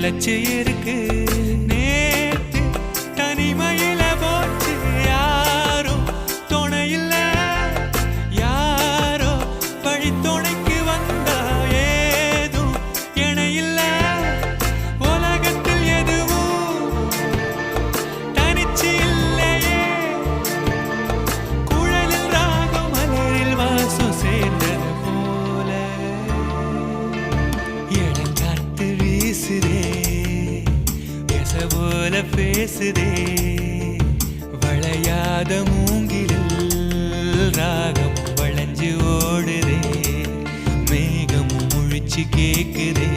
நிலச்சி இருக்கு நேத்து தனிமையில போச்சு யாரும் துணையில்ல யாரோ வழி துணைக்கு வந்தா ஏதும் இணையில்ல உலகத்தில் எதுவும் தனிச்சு இல்லையே குழலில் ராகம் மலரில் வாசம் சேர்ந்தது போல இடங்காத்து வீசுதே போல பேசுதே வளையாத மூங்கிலில் ராகம் வளைஞ்சு ஓடுதே மேகம் முழிச்சு கேக்குதே